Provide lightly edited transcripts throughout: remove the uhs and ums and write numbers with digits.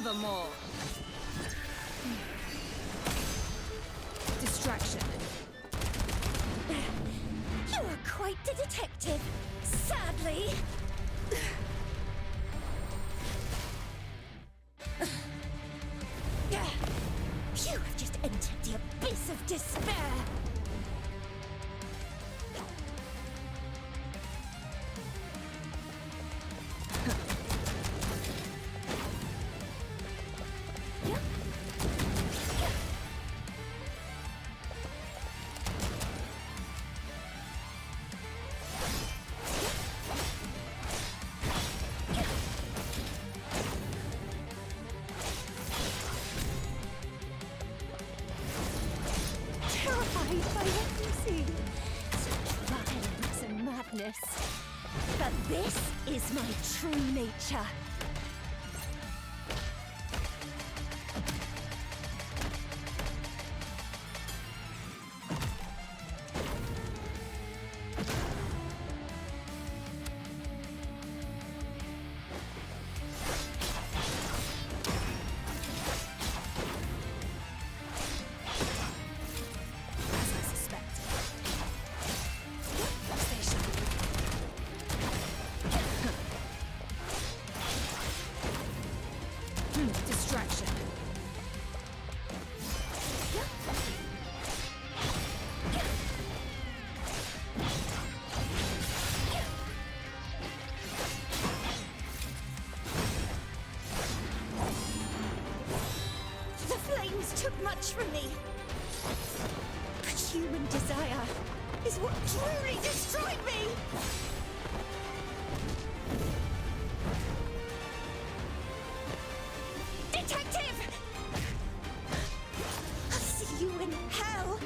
Nevermore. Distraction. You are quite the detective, sadly. You have just entered the abyss of despair. Terrified by what you see. Such violence and madness. But this is my true nature. Distraction. The flames took much from me. But human desire is what truly destroyed me. Detective! I'll see you in hell!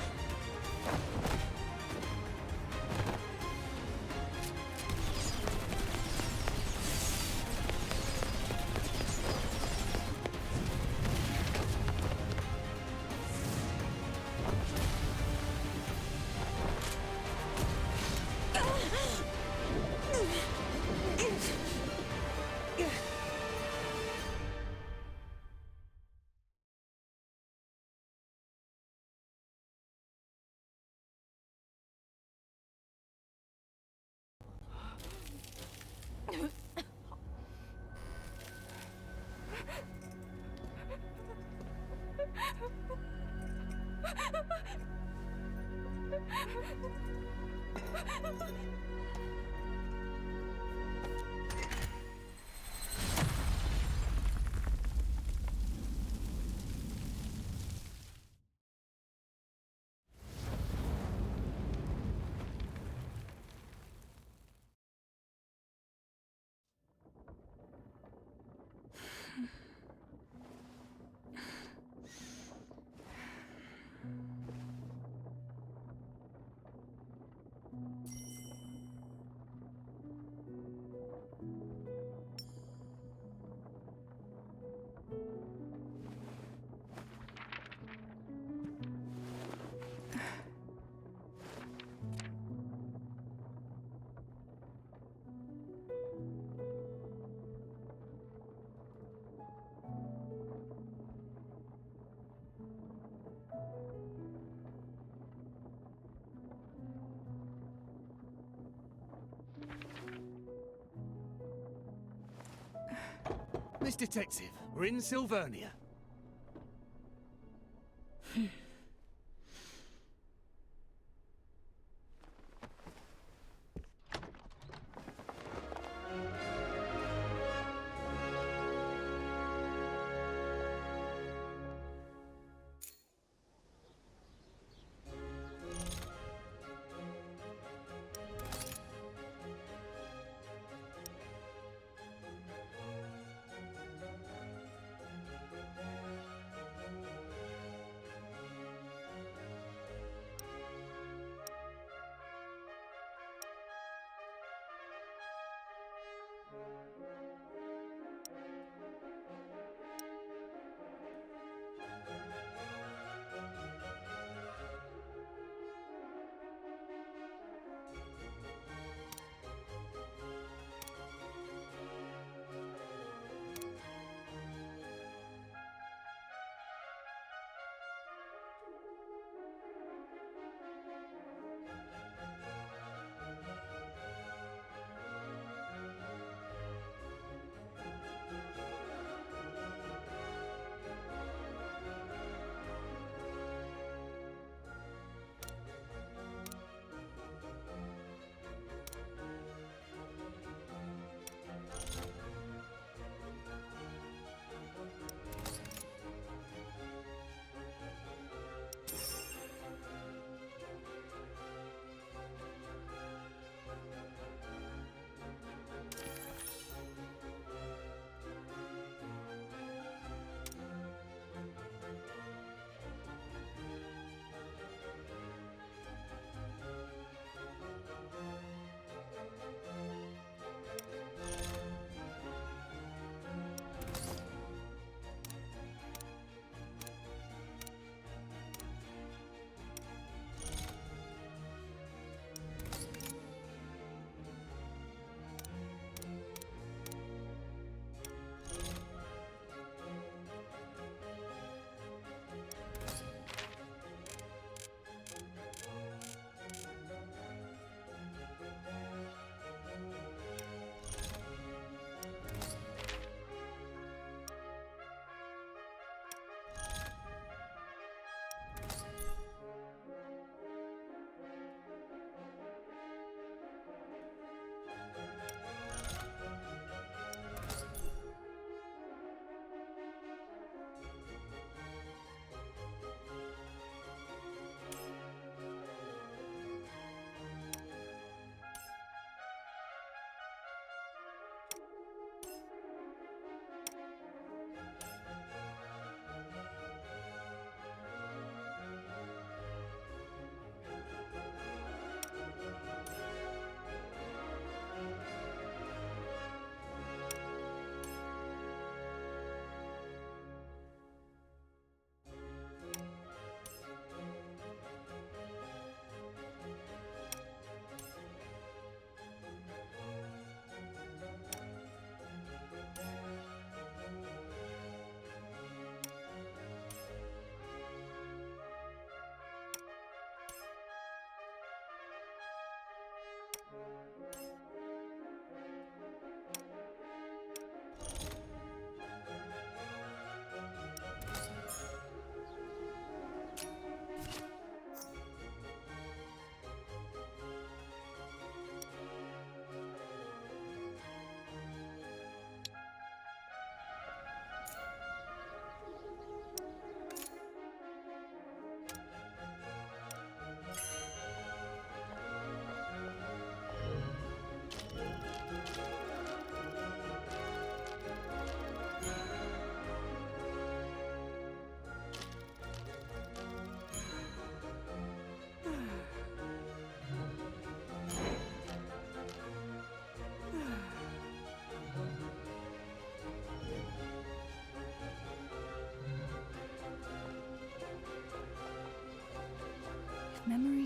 Miss Detective, we're in Silvernia.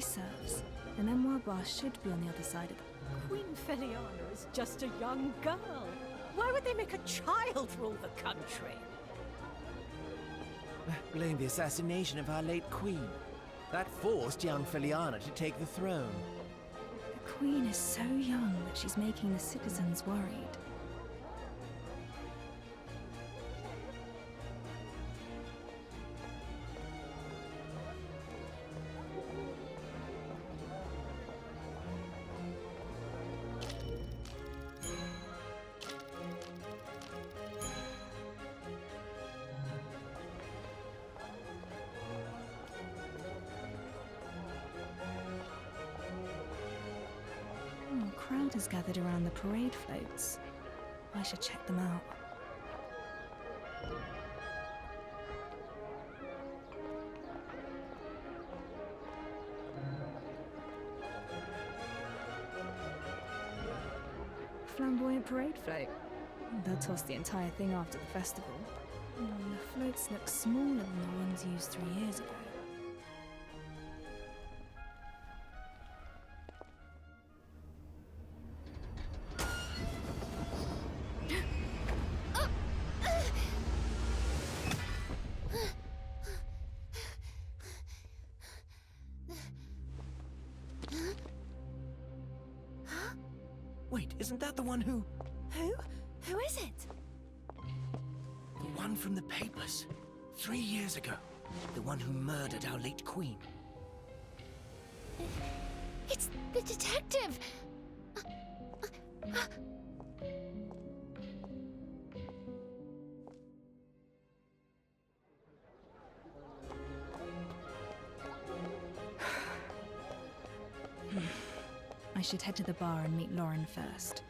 serves. The memoir bar should be on the other side of the... Queen Feliana is just a young girl. Why would they make a child rule the country? Blame the assassination of our late queen. That forced young Feliana to take the throne. The Queen is so young that she's making the citizens worried. A crowd has gathered around the parade floats. I should check them out. Flamboyant parade float. They'll toss the entire thing after the festival. The floats look smaller than the ones used 3 years ago. Wait, isn't that the one who... Who is it? The one from the papers. 3 years ago. The one who murdered our late queen. It's the detective! I should head to the bar and meet Lauren first.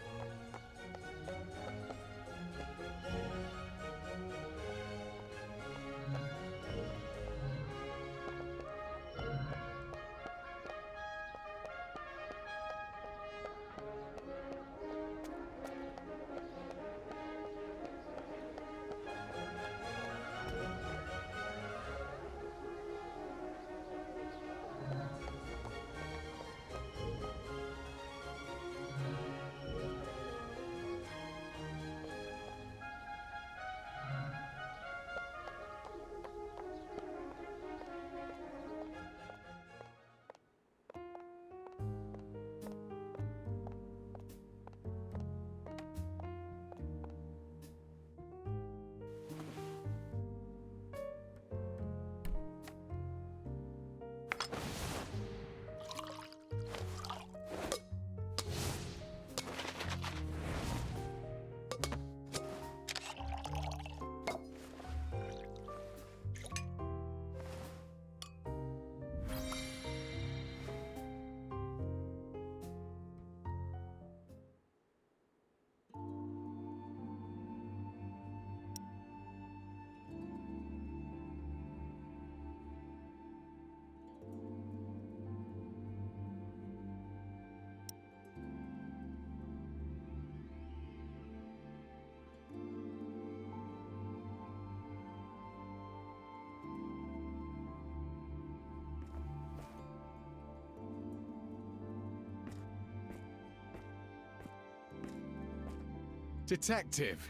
Detective!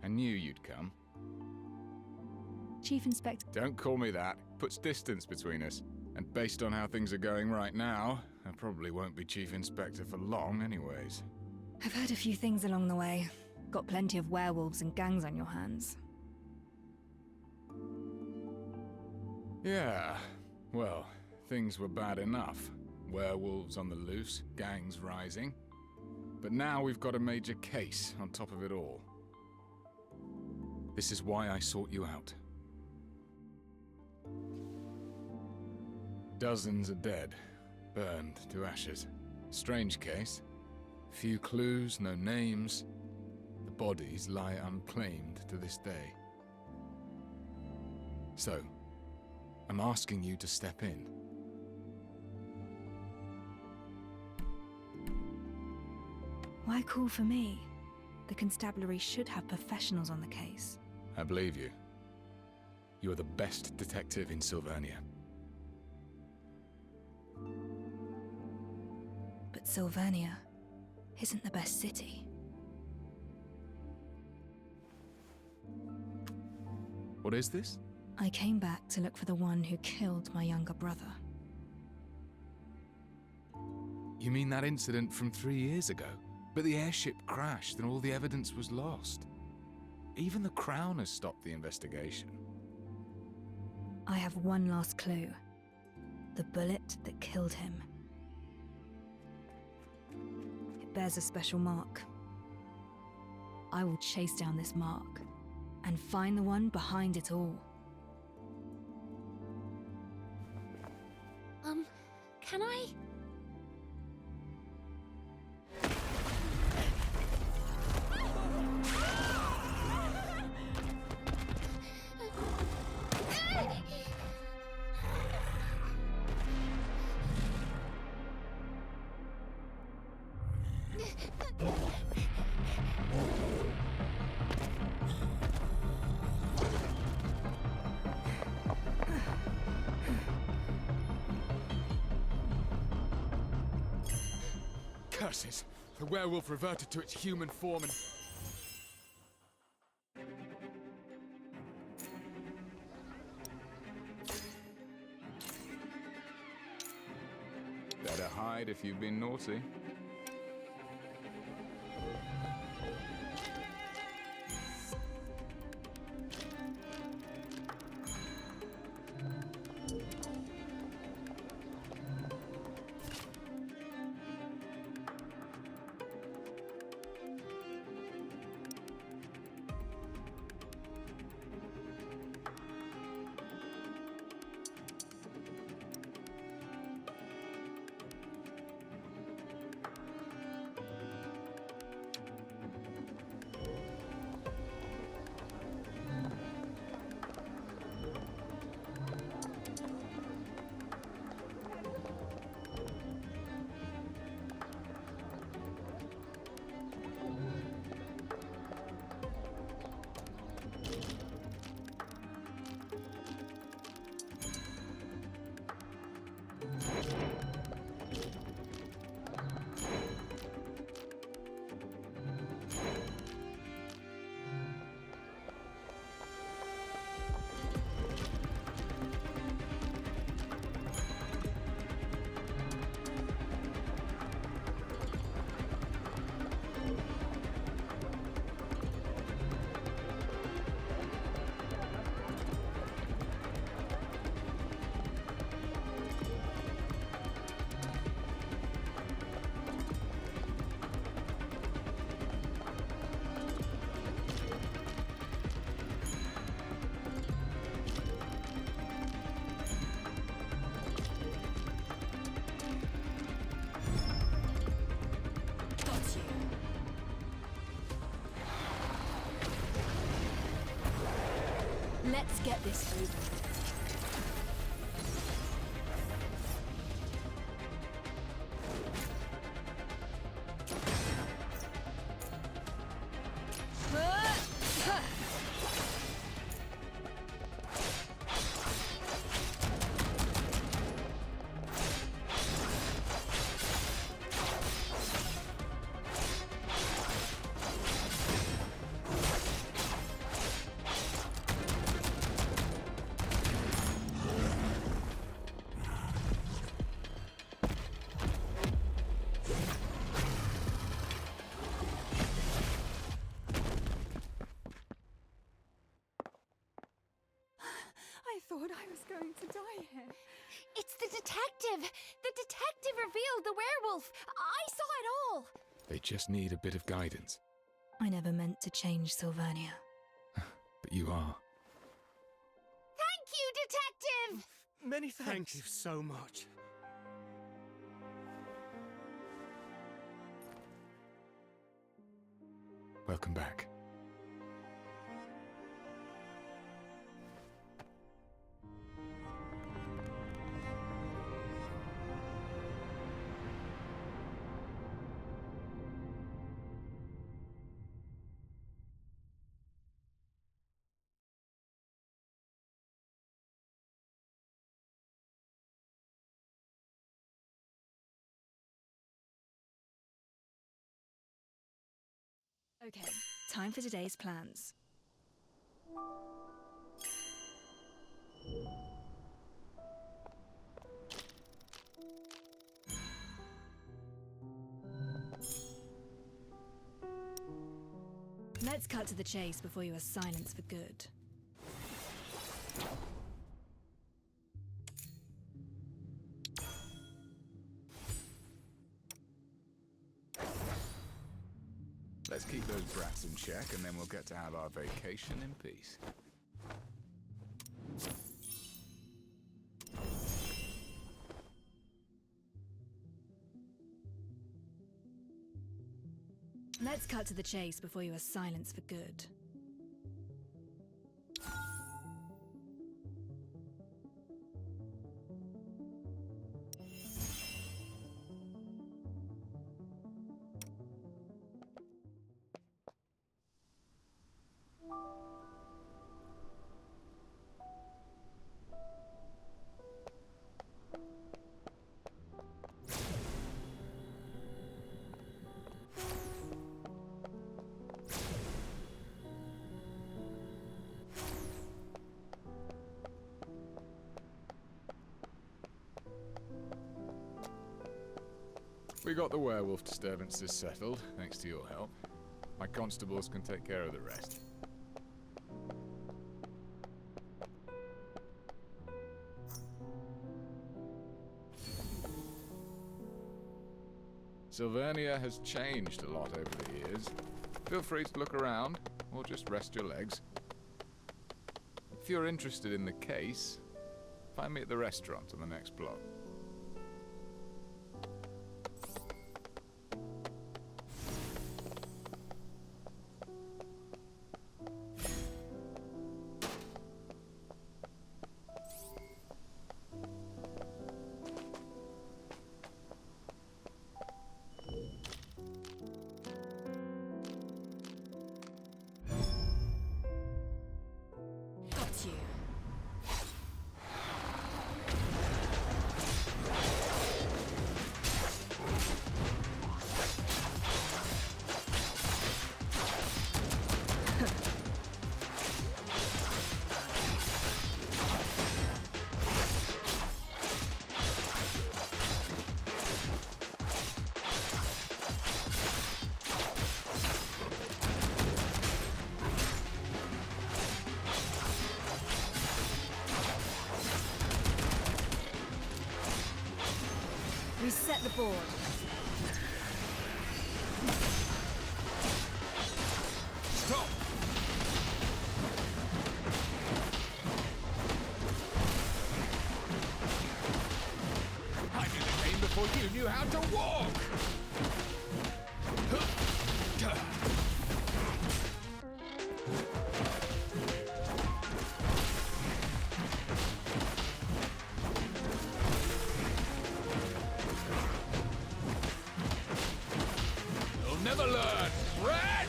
I knew you'd come. Chief Inspector... Don't call me that. Puts distance between us. And based on how things are going right now, I probably won't be Chief Inspector for long anyways. I've heard a few things along the way. Got plenty of werewolves and gangs on your hands. Yeah, well, things were bad enough. Werewolves on the loose, gangs rising. But now we've got a major case on top of it all. This is why I sought you out. Dozens are dead, burned to ashes. Strange case. Few clues, no names. The bodies lie unclaimed to this day. So, I'm asking you to step in. Why call for me? The constabulary should have professionals on the case. I believe you. You are the best detective in Sylvania. But Sylvania isn't the best city. What is this? I came back to look for the one who killed my younger brother. You mean that incident from 3 years ago? But the airship crashed and all the evidence was lost. Even the Crown has stopped the investigation. I have one last clue. The bullet that killed him. It bears a special mark. I will chase down this mark and find the one behind it all. Can I? Curses! The werewolf reverted to its human form and... Better hide if you've been naughty. Let's get this over with. I thought I was going to die here. It's the detective! The detective revealed the werewolf! I saw it all! They just need a bit of guidance. I never meant to change Sylvania. But you are. Thank you, detective! Many thanks. Thank you so much. Welcome back. Okay, time for today's plans. Let's cut to the chase before you are silenced for good. Let's keep those brats in check, and then we'll get to have our vacation in peace. Let's cut to the chase before you are silenced for good. We got the werewolf disturbances settled, thanks to your help. My constables can take care of the rest. Sylvania has changed a lot over the years. Feel free to look around, or just rest your legs. If you're interested in the case, find me at the restaurant on the next block. Got you. Reset the board. Stop! I knew the game before you knew how to walk! You'll never learn, rat!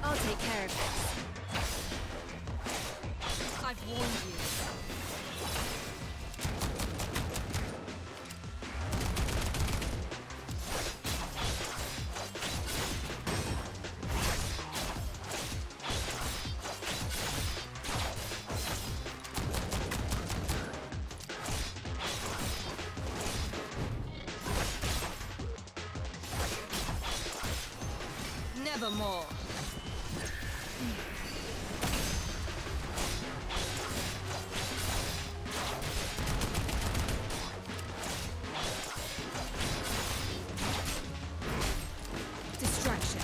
I'll take care of this. I've warned you. Nevermore. Distraction.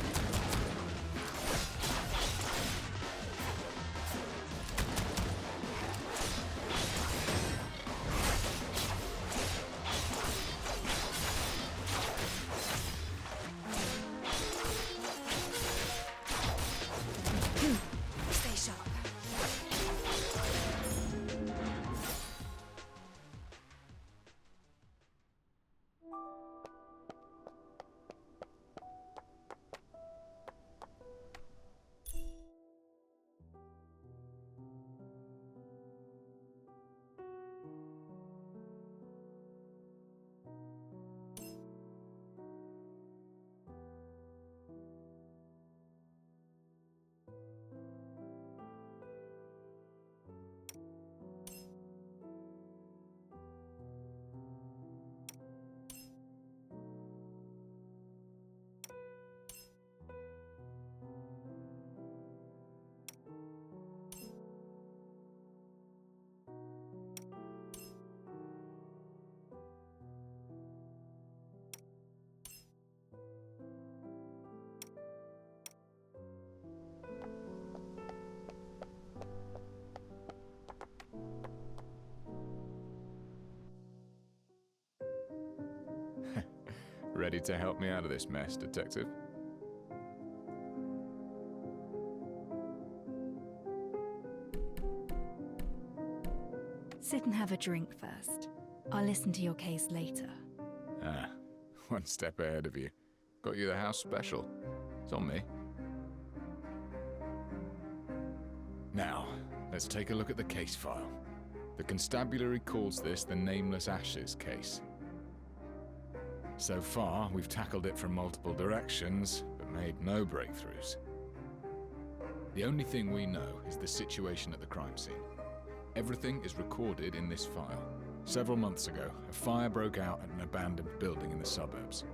Ready to help me out of this mess, Detective? Sit and have a drink first. I'll listen to your case later. Ah, one step ahead of you. Got you the house special. It's on me. Now, let's take a look at the case file. The constabulary calls this the Nameless Ashes case. So far, we've tackled it from multiple directions, but made no breakthroughs. The only thing we know is the situation at the crime scene. Everything is recorded in this file. Several months ago, a fire broke out at an abandoned building in the suburbs.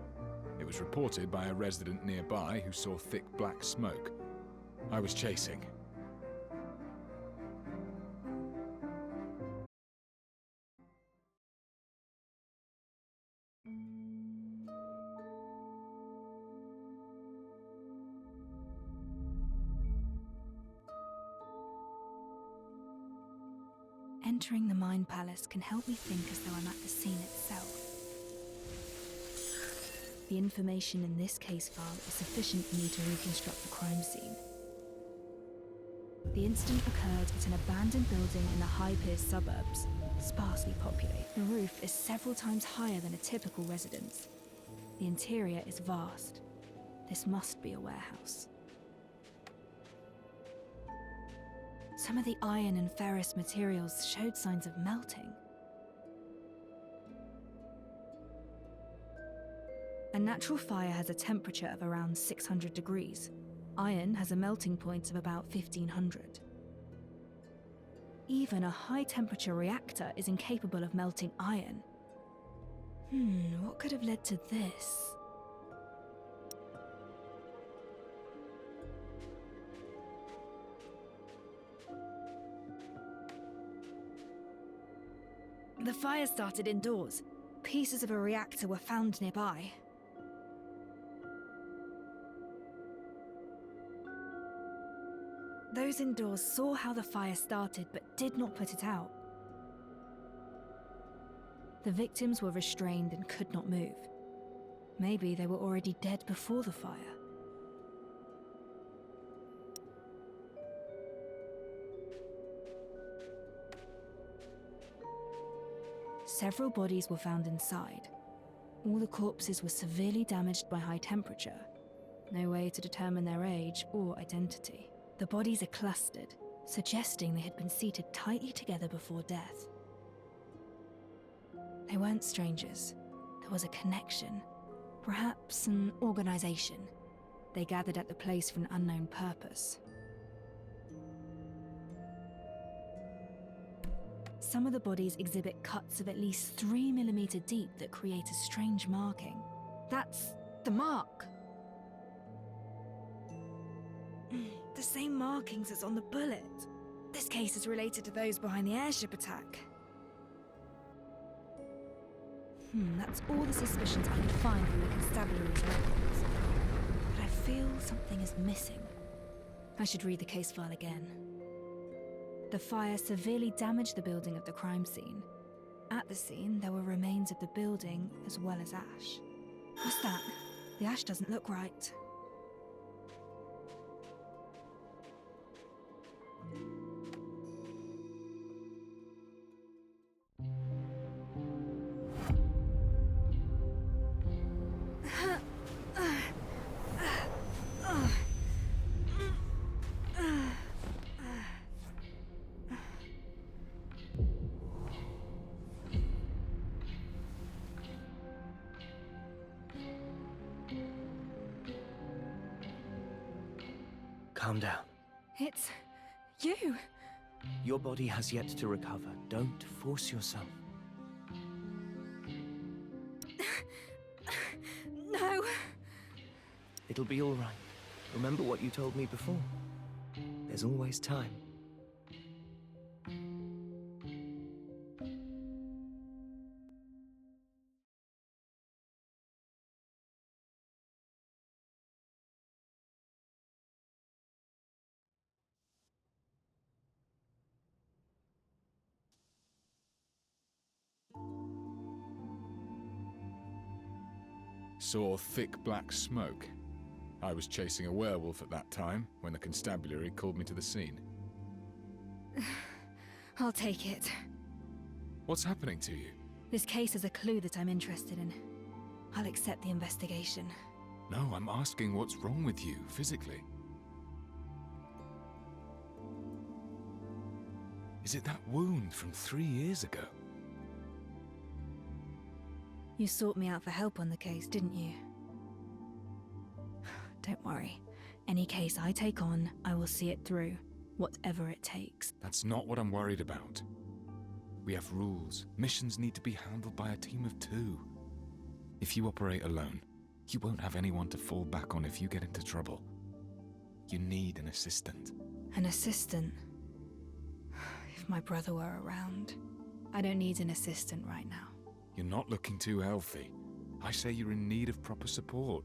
It was reported by a resident nearby who saw thick black smoke. I was chasing. Entering the Mind Palace can help me think as though I'm at the scene itself. The information in this case file is sufficient for me to reconstruct the crime scene. The incident occurred at an abandoned building in the High Pierce suburbs, sparsely populated. The roof is several times higher than a typical residence. The interior is vast. This must be a warehouse. Some of the iron and ferrous materials showed signs of melting. A natural fire has a temperature of around 600 degrees. Iron has a melting point of about 1500. Even a high-temperature reactor is incapable of melting iron. What could have led to this? The fire started indoors. Pieces of a reactor were found nearby. Those indoors saw how the fire started but did not put it out. The victims were restrained and could not move. Maybe they were already dead before the fire. Several bodies were found inside. All the corpses were severely damaged by high temperature. No way to determine their age or identity. The bodies are clustered, suggesting they had been seated tightly together before death. They weren't strangers. There was a connection, perhaps an organization. They gathered at the place for an unknown purpose. Some of the bodies exhibit cuts of at least 3 mm deep that create a strange marking. That's the mark. The same markings as on the bullet. This case is related to those behind the airship attack. That's all the suspicions I could find from the constabulary's records. But I feel something is missing. I should read the case file again. The fire severely damaged the building of the crime scene. At the scene, there were remains of the building as well as ash. What's that? The ash doesn't look right. Calm down. It's you. Your body has yet to recover. Don't force yourself. No. It'll be all right. Remember what you told me before. There's always time. Saw thick black smoke. I was chasing a werewolf at that time when the constabulary called me to the scene. I'll take it. What's happening to you? This case is a clue that I'm interested in. I'll accept the investigation. No, I'm asking what's wrong with you, physically. Is it that wound from 3 years ago? You sought me out for help on the case, didn't you? Don't worry. Any case I take on, I will see it through, whatever it takes. That's not what I'm worried about. We have rules. Missions need to be handled by a team of 2. If you operate alone, you won't have anyone to fall back on if you get into trouble. You need an assistant. An assistant? If my brother were around. I don't need an assistant right now. You're not looking too healthy. I say you're in need of proper support.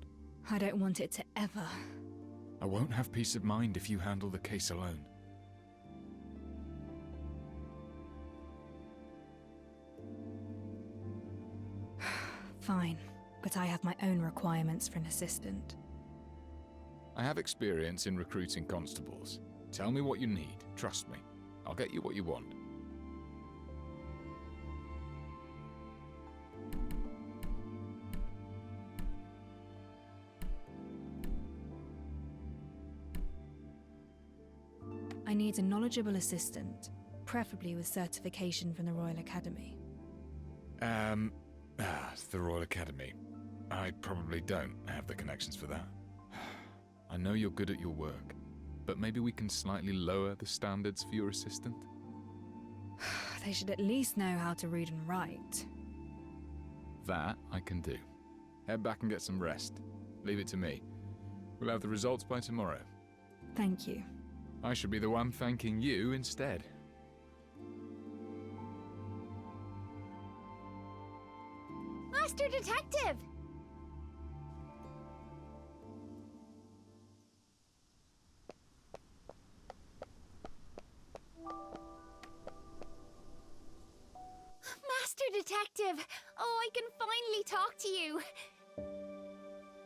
I don't want it to ever. I won't have peace of mind if you handle the case alone. Fine, but I have my own requirements for an assistant. I have experience in recruiting constables. Tell me what you need. Trust me. I'll get you what you want. I need a knowledgeable assistant, preferably with certification from the Royal Academy. The Royal Academy. I probably don't have the connections for that. I know you're good at your work, but maybe we can slightly lower the standards for your assistant? They should at least know how to read and write. That I can do. Head back and get some rest. Leave it to me. We'll have the results by tomorrow. Thank you. I should be the one thanking you instead. Master Detective! Master Detective! Oh, I can finally talk to you.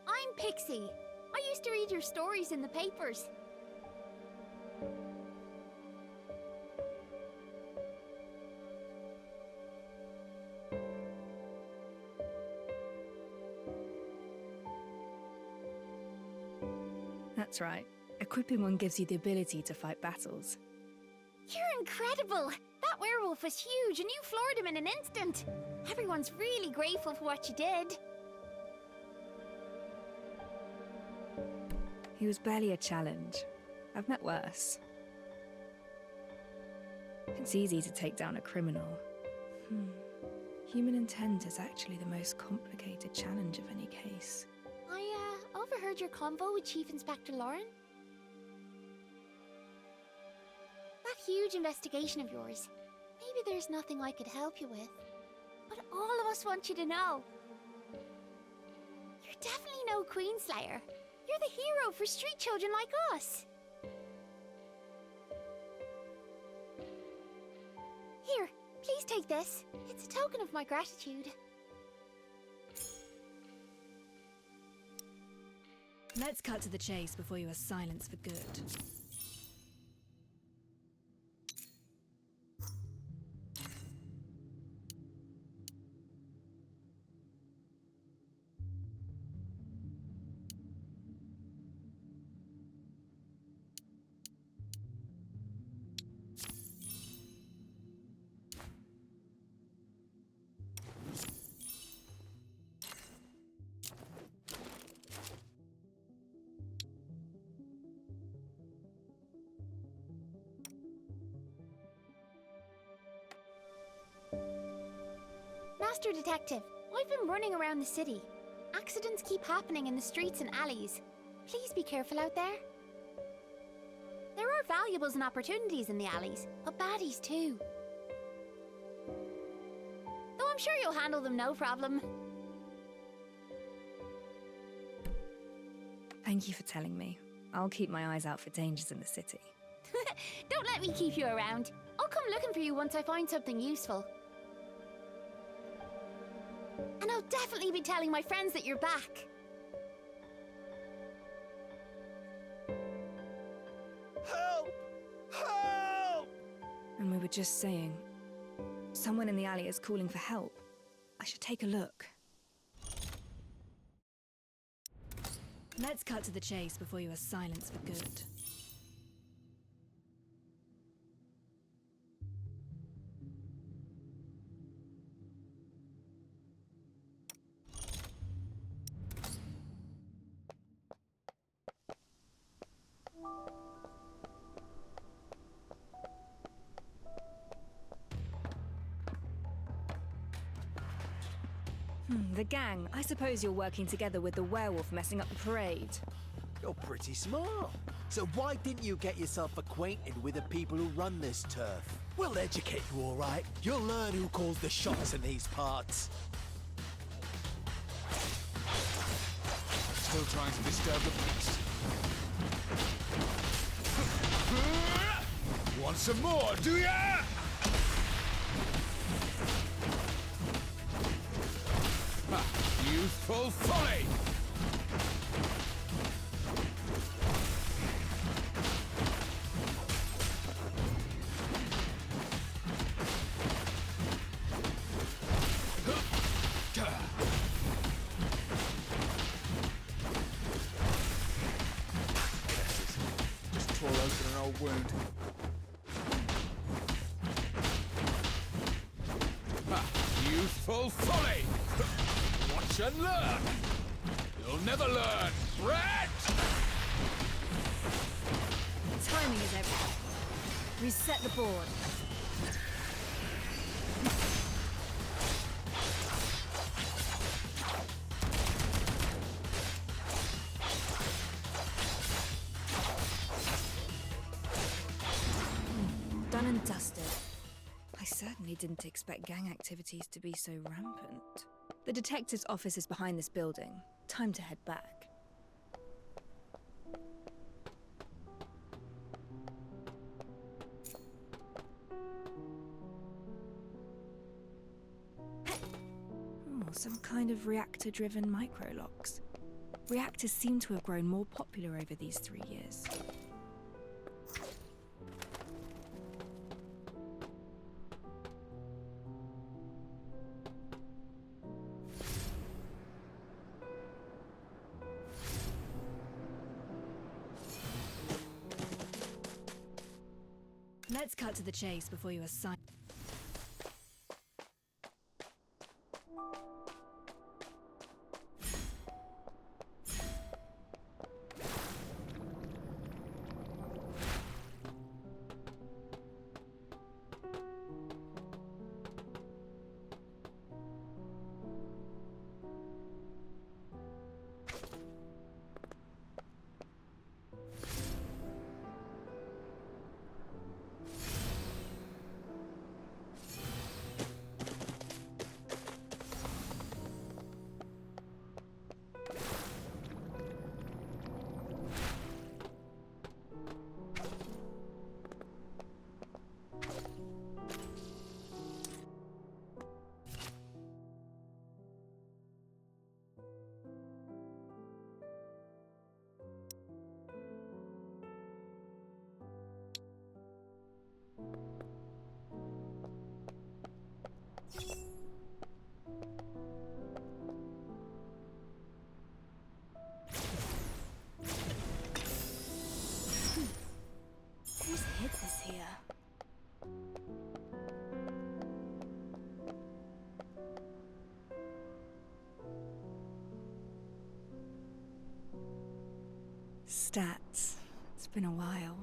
I'm Pixie. I used to read your stories in the papers. That's right. Equipping one gives you the ability to fight battles. You're incredible! That werewolf was huge and you floored him in an instant. Everyone's really grateful for what you did. He was barely a challenge. I've met worse. It's easy to take down a criminal. Human intent is actually the most complicated challenge of any case. I overheard your convo with Chief Inspector Lauren. That huge investigation of yours. Maybe there's nothing I could help you with. But all of us want you to know. You're definitely no Queenslayer. You're the hero for street children like us. Here, please take this. It's a token of my gratitude. Let's cut to the chase before you are silenced for good. Master Detective, I've been running around the city. Accidents keep happening in the streets and alleys. Please be careful out there. There are valuables and opportunities in the alleys, but baddies too. Though I'm sure you'll handle them no problem. Thank you for telling me. I'll keep my eyes out for dangers in the city. Don't let me keep you around. I'll come looking for you once I find something useful. And oh, definitely be telling my friends that you're back. Help! Help! And we were just saying, someone in the alley is calling for help. I should take a look. Let's cut to the chase before you are silenced for good. The gang. I suppose you're working together with the werewolf messing up the parade. You're pretty smart. So why didn't you get yourself acquainted with the people who run this turf? We'll educate you, all right. You'll learn who calls the shots in these parts. Still trying to disturb the peace. Want some more, do ya? Youthful folly! Just tore open an old wound. Youthful folly! Watch and learn! You'll never learn! Rat! Timing is everything. Reset the board. Done and dusted. I certainly didn't expect gang activities to be so rampant. The detective's office is behind this building. Time to head back. Some kind of reactor-driven microlocks. Reactors seem to have grown more popular over these 3 years. Let's cut to the chase before you assign. Who's hid this here? Stats. It's been a while.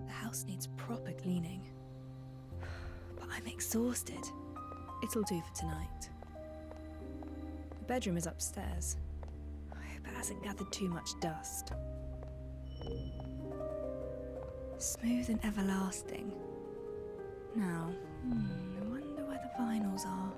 The house needs proper cleaning. But I'm exhausted. It'll do for tonight. The bedroom is upstairs. I hope it hasn't gathered too much dust. Smooth and everlasting. Now, I wonder where the vinyls are.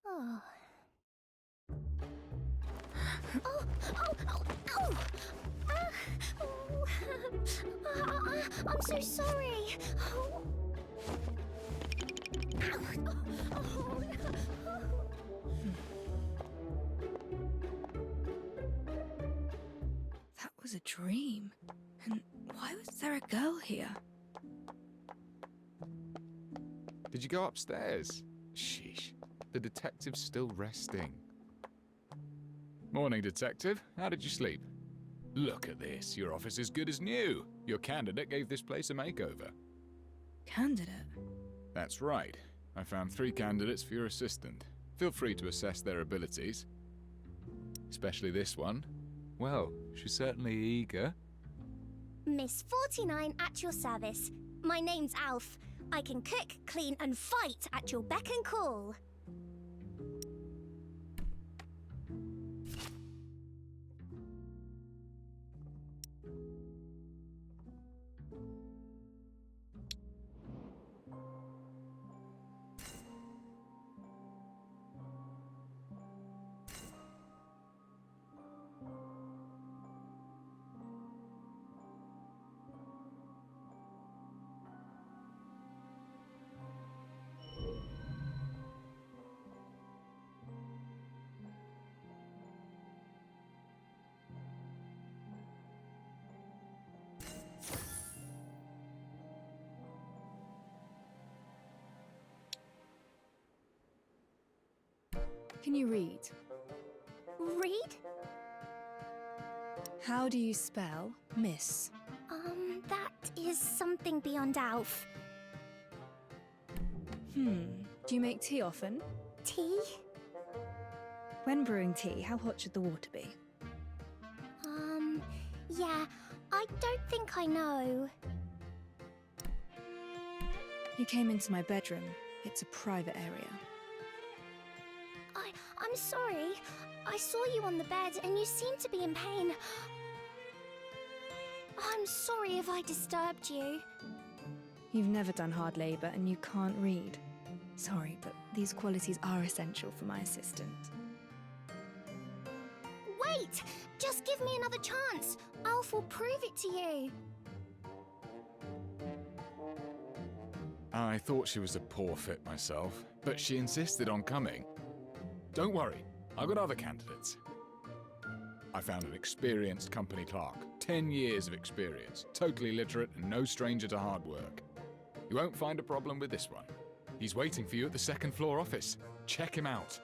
Oh. Oh! I'm so sorry. Oh. Oh, no. That was a dream. And why was there a girl here? Did you go upstairs? Sheesh. The detective's still resting. Morning, detective. How did you sleep? Look at this. Your office is good as new. Your candidate gave this place a makeover. Candidate? That's right. I found 3 candidates for your assistant. Feel free to assess their abilities. Especially this one. Well, she's certainly eager. Miss 49 at your service. My name's Alf. I can cook, clean, and fight at your beck and call. Can you read? Read? How do you spell miss? That is something beyond Alf. Do you make tea often? Tea? When brewing tea, how hot should the water be? Yeah, I don't think I know. You came into my bedroom. It's a private area. I'm sorry. I saw you on the bed and you seemed to be in pain. I'm sorry if I disturbed you. You've never done hard labor and you can't read. Sorry, but these qualities are essential for my assistant. Wait! Just give me another chance. Alf will prove it to you. I thought she was a poor fit myself, but she insisted on coming. Don't worry, I've got other candidates. I found an experienced company clerk, 10 years of experience, totally literate and no stranger to hard work. You won't find a problem with this one. He's waiting for you at the second floor office. Check him out.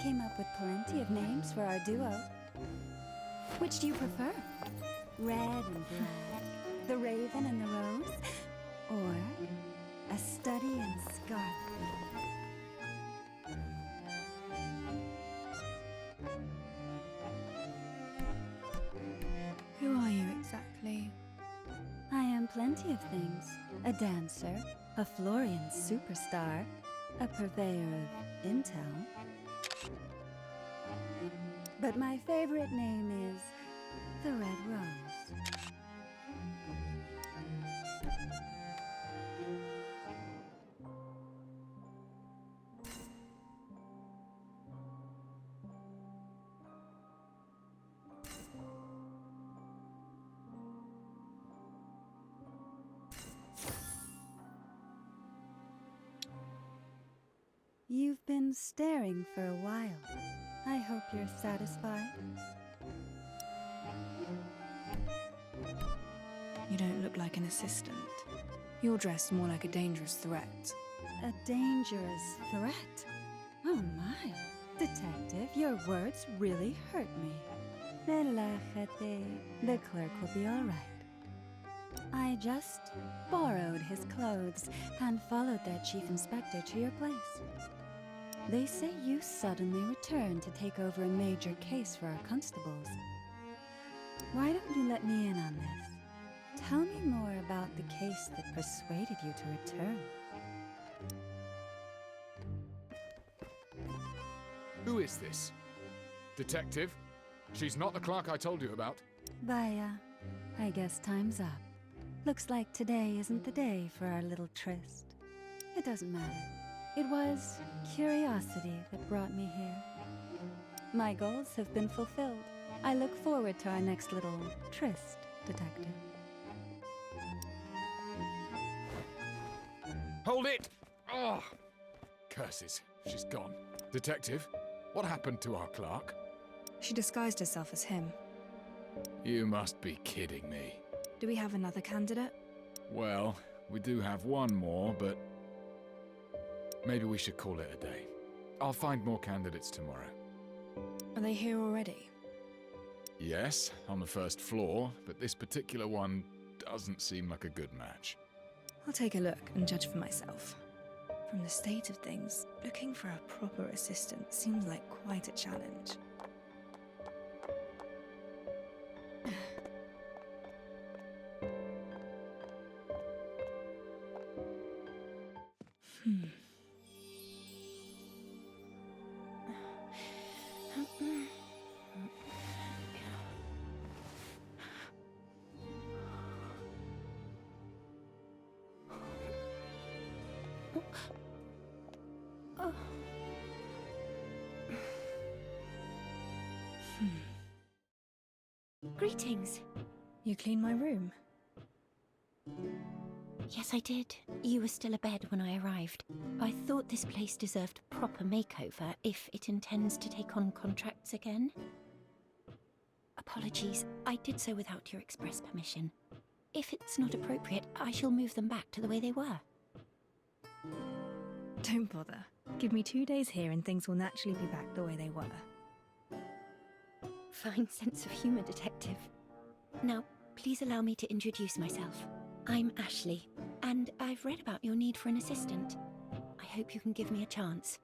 came up with plenty of names for our duo. Which do you prefer? Red and black, the raven and the rose, or a study and scarlet? Who are you exactly? I am plenty of things. A dancer, a Florian superstar, a purveyor of intel. But my favorite name is the Red Rose. You've been staring for a while. I hope you're satisfied. You don't look like an assistant. You're dressed more like a dangerous threat. A dangerous threat? Oh my. Detective, your words really hurt me. Relájate. The clerk will be all right. I just borrowed his clothes and followed their chief inspector to your place. They say you suddenly returned to take over a major case for our constables. Why don't you let me in on this? Tell me more about the case that persuaded you to return. Who is this? Detective? She's not the clerk I told you about. Vaya, I guess time's up. Looks like today isn't the day for our little tryst. It doesn't matter. It was curiosity that brought me here. My goals have been fulfilled. I look forward to our next little tryst, Detective. Hold it! Oh! Curses, she's gone. Detective, what happened to our clerk? She disguised herself as him. You must be kidding me. Do we have another candidate? Well, we do have one more, but maybe we should call it a day. I'll find more candidates tomorrow. Are they here already? Yes, on the first floor, but this particular one doesn't seem like a good match. I'll take a look and judge for myself. From the state of things, looking for a proper assistant seems like quite a challenge. Greetings. You cleaned my room? Yes, I did. You were still abed when I arrived. I thought this place deserved a proper makeover if it intends to take on contracts again. Apologies, I did so without your express permission. If it's not appropriate, I shall move them back to the way they were. Don't bother. Give me 2 days here and things will naturally be back the way they were. Fine sense of humour, Detective. Now, please allow me to introduce myself. I'm Ashley, and I've read about your need for an assistant. I hope you can give me a chance.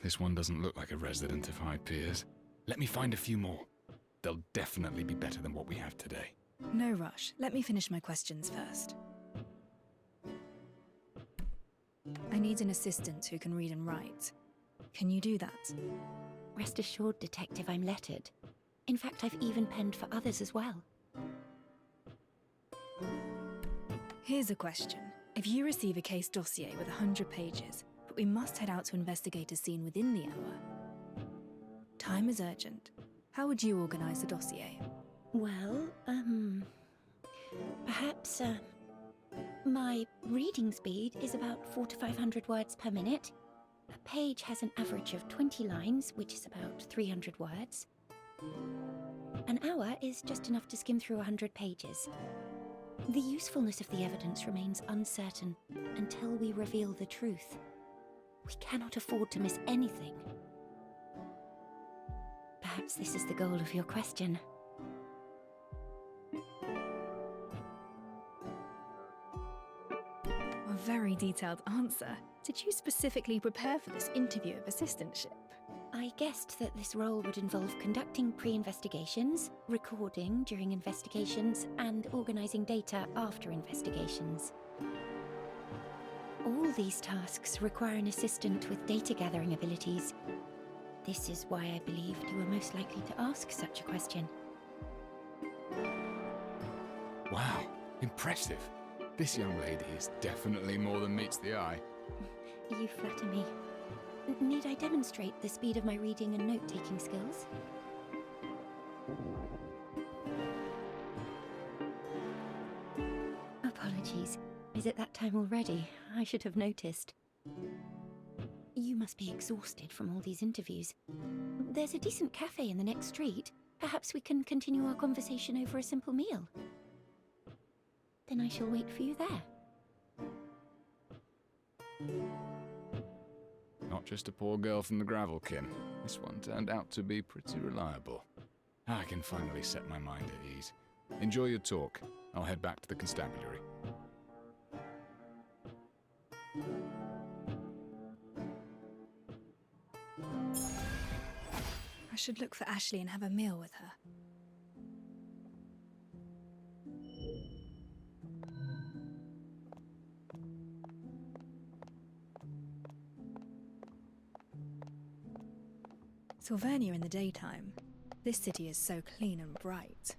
This one doesn't look like a resident of High Piers. Let me find a few more. They'll definitely be better than what we have today. No rush. Let me finish my questions first. I need an assistant who can read and write. Can you do that? Rest assured, Detective, I'm lettered. In fact, I've even penned for others as well. Here's a question. If you receive a case dossier with 100 pages, but we must head out to investigate a scene within the hour. Time is urgent. How would you organise the dossier? Well, perhaps, my reading speed is about 400 to 500 words per minute. A page has an average of 20 lines, which is about 300 words. An hour is just enough to skim through 100 pages. The usefulness of the evidence remains uncertain until we reveal the truth. We cannot afford to miss anything. Perhaps this is the goal of your question. A very detailed answer. Did you specifically prepare for this interview of assistantship? I guessed that this role would involve conducting pre-investigations, recording during investigations, and organising data after investigations. All these tasks require an assistant with data-gathering abilities. This is why I believed you were most likely to ask such a question. Wow, impressive. This young lady is definitely more than meets the eye. You flatter me. Need I demonstrate the speed of my reading and note-taking skills? Apologies. Is it that time already? I should have noticed. You must be exhausted from all these interviews. There's a decent cafe in the next street. Perhaps we can continue our conversation over a simple meal. Then I shall wait for you there. Not just a poor girl from the Gravelkin. This one turned out to be pretty reliable. I can finally set my mind at ease. Enjoy your talk. I'll head back to the constabulary. I should look for Ashley and have a meal with her. Sylvania in the daytime. This city is so clean and bright.